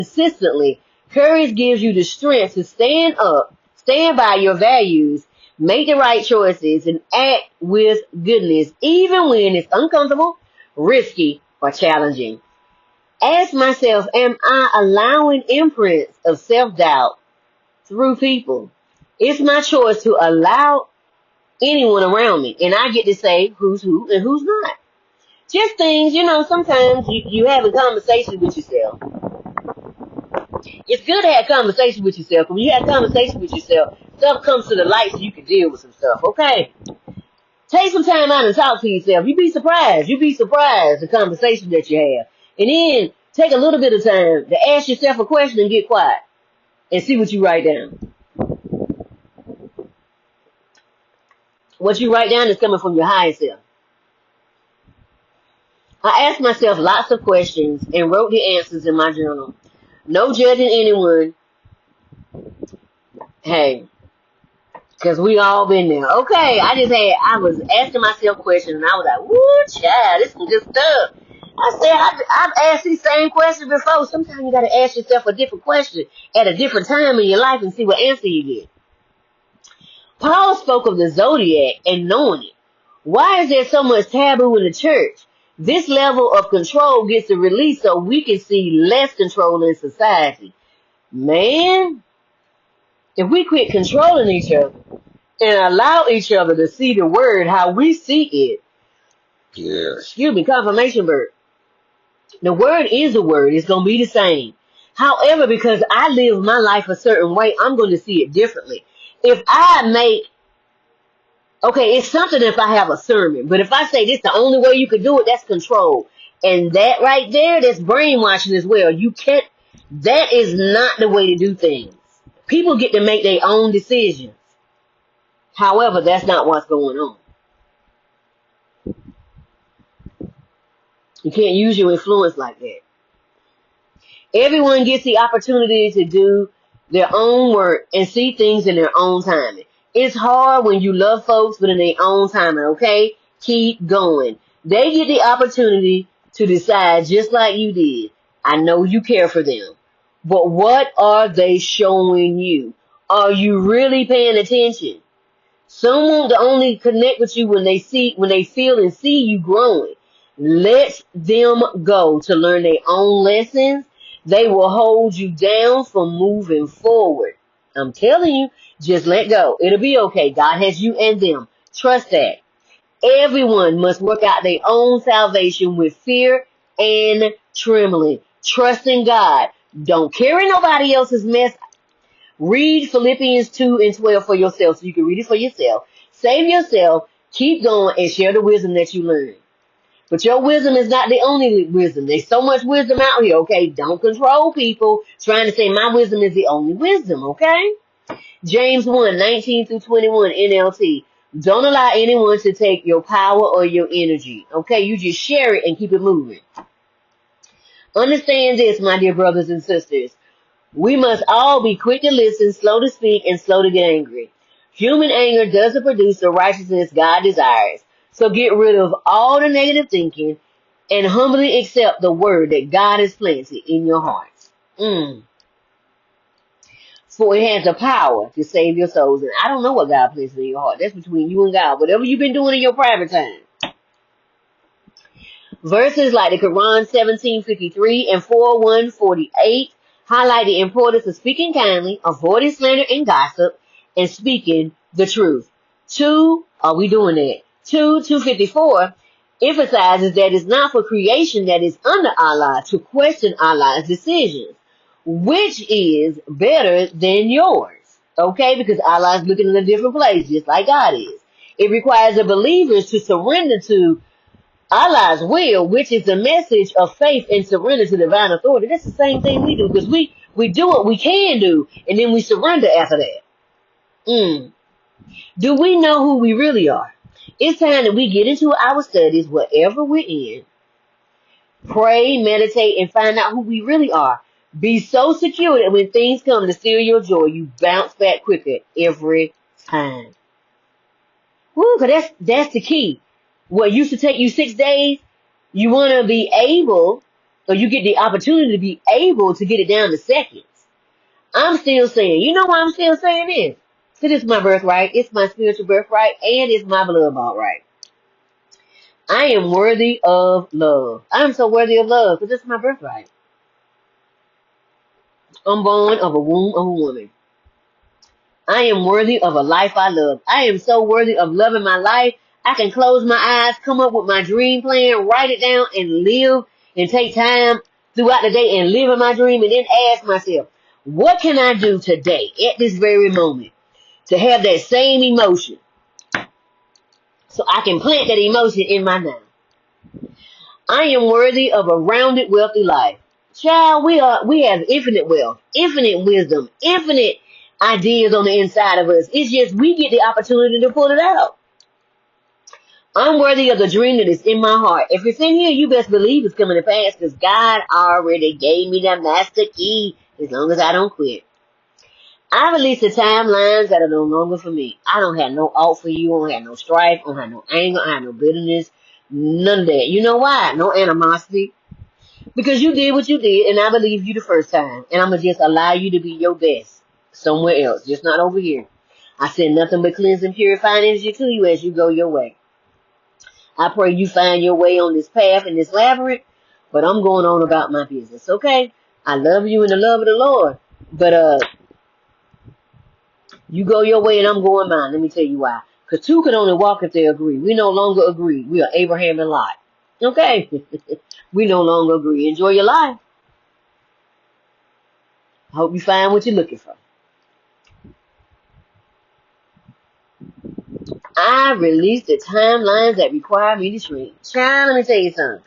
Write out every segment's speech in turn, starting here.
consistently. Courage gives you the strength to stand up, stand by your values, make the right choices, and act with goodness, even when it's uncomfortable, risky, or challenging. Ask myself, am I allowing imprints of self-doubt through people? It's my choice to allow anyone around me, and I get to say who's who and who's not. Just things, sometimes you have a conversation with yourself. It's good to have conversation with yourself. When you have conversation with yourself, stuff comes to the light so you can deal with some stuff, okay? Take some time out and talk to yourself. You'd be surprised. You'd be surprised the conversation that you have. And then take a little bit of time to ask yourself a question and get quiet and see what you write down. What you write down is coming from your higher self. I asked myself lots of questions and wrote the answers in my journal. No judging anyone. Hey, because we all been there. Okay, I was asking myself questions and I was like, woo, child, this is good stuff. I said, I've asked these same questions before. Sometimes you got to ask yourself a different question at a different time in your life and see what answer you get. Paul spoke of the zodiac and knowing it. Why is there so much taboo in the church? This level of control gets a release so we can see less control in society. Man, if we quit controlling each other and allow each other to see the word how we see it, excuse me, confirmation verb. The word is a word. It's going to be the same. However, because I live my life a certain way, I'm going to see it differently. If I make, okay, it's something if I have a sermon, but if I say this the only way you can do it, that's control. And that right there, that's brainwashing as well. You can't, that is not the way to do things. People get to make their own decisions. However, that's not what's going on. You can't use your influence like that. Everyone gets the opportunity to do their own work and see things in their own timing. It's hard when you love folks, but in their own timing, okay? Keep going. They get the opportunity to decide just like you did. I know you care for them. But what are they showing you? Are you really paying attention? Some want to only connect with you when they feel and see you growing. Let them go to learn their own lessons. They will hold you down from moving forward. I'm telling you, just let go. It'll be okay. God has you and them. Trust that. Everyone must work out their own salvation with fear and trembling. Trust in God. Don't carry nobody else's mess. Read Philippians 2 and 12 for yourself so you can read it for yourself. Save yourself. Keep going and share the wisdom that you learn. But your wisdom is not the only wisdom. There's so much wisdom out here, okay? Don't control people trying to say my wisdom is the only wisdom, okay? James 1:19 through 21 NLT. Don't allow anyone to take your power or your energy, okay? You just share it and keep it moving. Understand this, my dear brothers and sisters. We must all be quick to listen, slow to speak, and slow to get angry. Human anger doesn't produce the righteousness God desires. So get rid of all the negative thinking and humbly accept the word that God has planted in your hearts. For it has the power to save your souls. And I don't know what God planted in your heart. That's between you and God. Whatever you've been doing in your private time. Verses like the Quran 17:53 and 4:148 highlight the importance of speaking kindly, avoiding slander and gossip, and speaking the truth. 2, are we doing that? 2:254 emphasizes that it's not for creation that is under Allah to question Allah's decisions, which is better than yours. Okay, because Allah is looking in a different place, just like God is. It requires the believers to surrender to Allah's will, which is the message of faith and surrender to divine authority. That's the same thing we do, because we do what we can do, and then we surrender after that. Do we know who we really are? It's time that we get into our studies, whatever we're in. Pray, meditate, and find out who we really are. Be so secure that when things come to steal your joy, you bounce back quicker every time. Woo, 'cause that's the key. What used to take you 6 days, you want to be able or you get the opportunity to be able to get it down to seconds. I'm still saying, you know why I'm still saying this? Because it's my birthright, it's my spiritual birthright, and it's my blood bought right. I am worthy of love. I'm so worthy of love because it's my birthright. I'm born of a womb of a woman. I am worthy of a life I love. I am so worthy of loving my life. I can close my eyes, come up with my dream plan, write it down, and live and take time throughout the day and live in my dream, and then ask myself, what can I do today at this very moment to have that same emotion so I can plant that emotion in my now? I am worthy of a rounded, wealthy life. Child, we have infinite wealth, infinite wisdom, infinite ideas on the inside of us. It's just we get the opportunity to pull it out. I'm worthy of the dream that is in my heart. If it's in here, you best believe it's coming to pass because God already gave me the master key as long as I don't quit. I release the timelines that are no longer for me. I don't have no ought for you. I don't have no strife. I don't have no anger. I have no bitterness. None of that. You know why? No animosity. Because you did what you did, and I believe you the first time. And I'm going to just allow you to be your best somewhere else, just not over here. I send nothing but cleansing, purifying energy to you as you go your way. I pray you find your way on this path in this labyrinth, but I'm going on about my business, okay? I love you in the love of the Lord, but you go your way and I'm going mine. Let me tell you why. Because two can only walk if they agree. We no longer agree. We are Abraham and Lot. Okay? We no longer agree. Enjoy your life. I hope you find what you're looking for. I release the timelines that require me to shrink. Child, let me tell you something.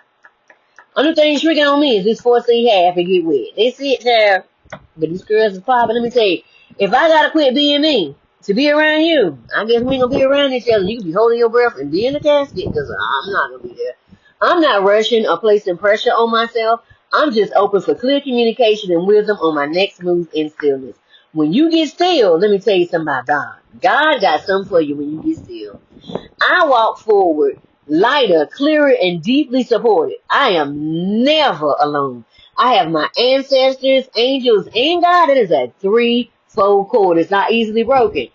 Only thing shrinking on me is this 4C half and get wet. That's it, child. But these girls is popping. Let me tell you, if I gotta quit being me to be around you, I guess we ain't gonna be around each other. You can be holding your breath and be in the casket because I'm not gonna be there. I'm not rushing or placing pressure on myself. I'm just open for clear communication and wisdom on my next move in stillness. When you get still, let me tell you something about God. God got something for you when you get still. I walk forward lighter, clearer, and deeply supported. I am never alone. I have my ancestors, angels, and God. It is a threefold cord. It's not easily broken.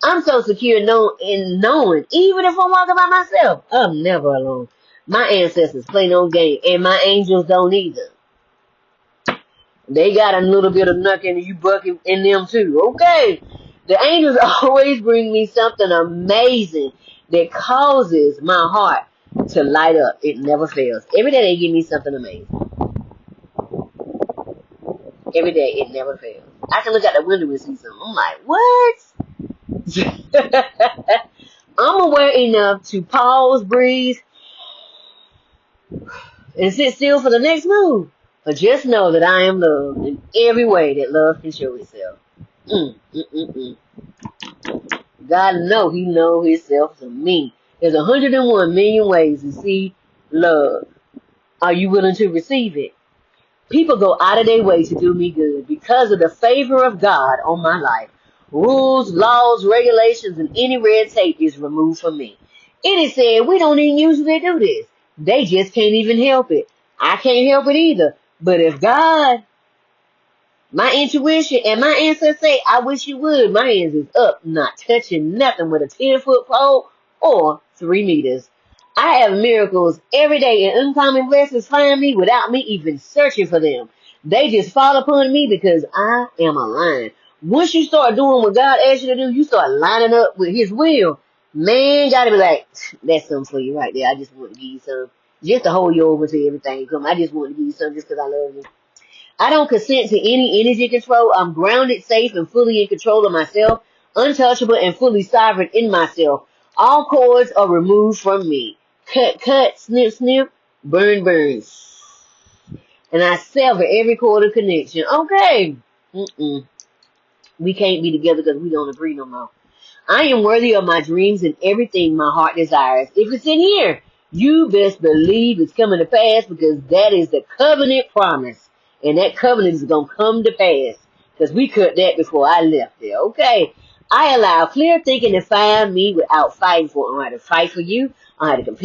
I'm so secure in knowing, even if I'm walking by myself, I'm never alone. My ancestors play no game, and my angels don't either. They got a little bit of knocking and you bucking in them too. Okay. The angels always bring me something amazing that causes my heart to light up. It never fails. Every day they give me something amazing. Every day it never fails. I can look out the window and see something. I'm like, what? I'm aware enough to pause, breathe, and sit still for the next move. But just know that I am loved in every way that love can show itself. God know He know Himself to me. There's 101 million ways to see love. Are you willing to receive it? People go out of their way to do me good because of the favor of God on my life. Rules, laws, regulations, and any red tape is removed from me. It is said we don't even usually do this. They just can't even help it. I can't help it either. But if God, my intuition, and my ancestors say, I wish you would, my hands is up, not touching nothing with a 10-foot pole or 3 meters. I have miracles every day, and uncommon blessings find me without me even searching for them. They just fall upon me because I am aligned. Once you start doing what God asks you to do, you start lining up with His will. Man, gotta be like, that's something for you right there. I just want to give you some. Just to hold you over to everything. I just want to give you something just because I love you. I don't consent to any energy control. I'm grounded, safe, and fully in control of myself. Untouchable and fully sovereign in myself. All cords are removed from me. Cut, cut, snip, snip, burn, burn. And I sever every cord of connection. Okay. We can't be together because we don't agree no more. I am worthy of my dreams and everything my heart desires. If it's in here, you best believe it's coming to pass because that is the covenant promise. And that covenant is going to come to pass because we cut that before I left there. Okay. I allow clear thinking to find me without fighting for it. I don't have to fight for you. I don't have to compete.